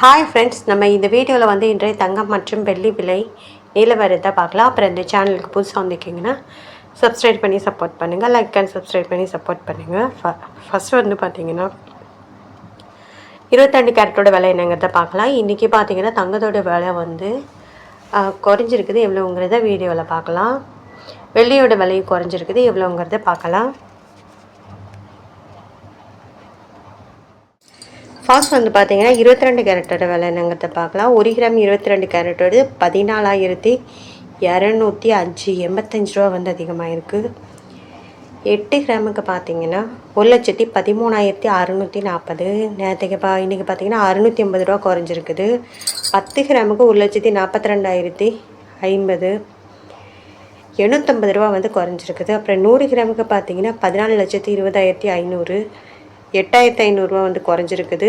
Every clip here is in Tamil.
ஹாய் ஃப்ரெண்ட்ஸ், நம்ம இந்த வீடியோவில் வந்து இன்றைய தங்கம் மற்றும் வெள்ளி விலை நிலவரத்தை பார்க்கலாம். அப்புறம் இந்த சேனலுக்கு புதுசாக வந்துருக்கீங்கன்னா சப்ஸ்கிரைப் பண்ணி சப்போர்ட் பண்ணுங்கள், லைக் அண்ட் சப்ஸ்கிரைப் பண்ணி சப்போர்ட் பண்ணுங்கள். ஃபஸ்ட்டு வந்து பார்த்திங்கன்னா 22 கேரட்டோட விலை என்னங்கிறத பார்க்கலாம். இன்றைக்கி பார்த்திங்கன்னா தங்கத்தோட விலை வந்து குறைஞ்சிருக்குது. எவ்வளோங்கிறத வீடியோவில் பார்க்கலாம். வெள்ளியோட விலையும் குறைஞ்சிருக்குது, எவ்வளோங்கிறத பார்க்கலாம். ஃபர்ஸ்ட் வந்து பார்த்தீங்கன்னா 22 கேரட்டோட விலை என்னங்கிறத பார்க்கலாம். 1 கிராம் 22 கேரட்டோடு 14,205 85 ரூபா வந்து அதிகமாக இருக்குது. 8 கிராமுக்கு பார்த்தீங்கன்னா 1,13,640. நேற்றுக்கு இன்றைக்கி பார்த்தீங்கன்னா 680 ரூபா குறைஞ்சிருக்குது. 10 கிராமுக்கு 1,42,050 850 ரூபா வந்து குறைஞ்சிருக்குது. அப்புறம் 100 கிராமுக்கு பார்த்தீங்கன்னா 14,20,500 8,500 ரூபா வந்து குறைஞ்சிருக்குது.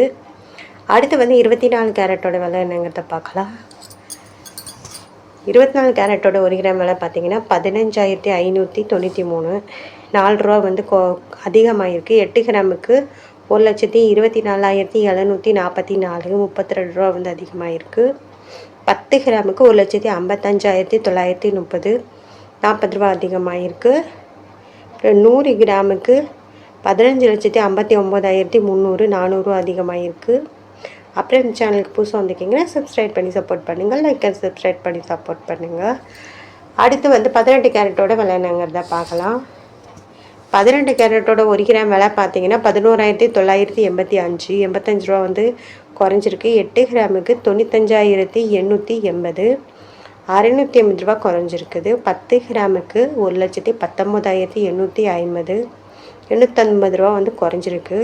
அடுத்து வந்து 24 கேரட்டோட விலை என்னங்கிறத பார்க்கலாம். 24 கேரட்டோட 1 கிராம் விலை பார்த்தீங்கன்னா 15,593 4 ரூபா வந்து அதிகமாகிருக்கு. 8 கிராமுக்கு 1,24,744 32 ரூபா வந்து அதிகமாகிருக்கு. 10 கிராமுக்கு 1,55,930 40 ரூபா அதிகமாகிருக்கு. 100 கிராமுக்கு 15,59,300 400 ரூபா அதிகமாகிருக்கு. அப்புறம் இந்த சேனலுக்கு புதுசாக வந்திருக்கீங்கன்னா சப்ஸ்கிரைப் பண்ணி சப்போர்ட் பண்ணுங்கள், லைக் அண்ட் சப்ஸ்கிரைப் பண்ணி சப்போர்ட் பண்ணுங்கள். அடுத்து வந்து 18 கேரட்டோட விலை என்னங்கிறத பார்க்கலாம். 18 கேரட்டோட 1 கிராம் விலை பார்த்தீங்கன்னா 11,985 85 ரூபா வந்து குறைஞ்சிருக்கு. 8 கிராமுக்கு 95,880 680 ரூபா குறைஞ்சிருக்குது. 10 கிராமுக்கு 1,19,850 850 ரூபா வந்து குறைஞ்சிருக்கு.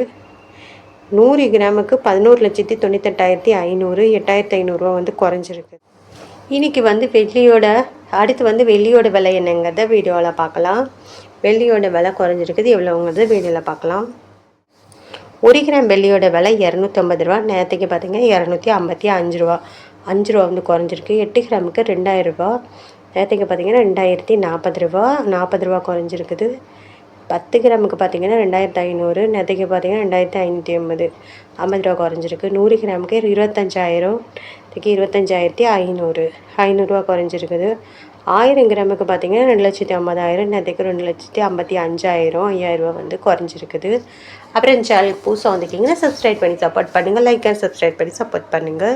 100 கிராமுக்கு 11,98,500 8,500 ரூபா வந்து குறைஞ்சிருக்கு. இன்றைக்கி வந்து அடுத்து வந்து வெள்ளியோட விலை என்னங்கிறத வீடியோவில் பார்க்கலாம். வெள்ளியோட விலை குறைஞ்சிருக்குது, எவ்வளோங்கிறது வீடியோவில் பார்க்கலாம். 1 கிராம் வெள்ளியோட விலை 250 ரூபா. நேரத்துக்கு பார்த்திங்கன்னா 255 ரூபா 5 ரூபா வந்து குறைஞ்சிருக்கு. 8 கிராமுக்கு 2,000 ரூபா. நேரத்துக்கு பார்த்திங்கன்னா 2,040 ரூபா 40 ரூபா குறைஞ்சிருக்குது. 10 கிராமுக்கு பார்த்தீங்கன்னா 2,500 நேற்றுக்கு பார்த்தீங்கன்னா 2,580 50 ரூபா குறைஞ்சிருக்கு. 100 கிராமுக்கு 25,000 25,500 500 குறைஞ்சிருக்குது. 1000 கிராமுக்கு பார்த்தீங்கன்னா 2,50,000 நேற்றுக்கு 2,55,000 5,000 ரூபா வந்து குறைஞ்சிருக்குது. அப்புறம் இந்த சேனலுக்கு புதுசாக வந்துக்கிங்கன்னா சப்ஸ்கிரைப் பண்ணி சப்போர்ட் பண்ணுங்கள், லைக் அண்ட் சப்ஸ்கிரைப் பண்ணி சப்போர்ட் பண்ணுங்கள்.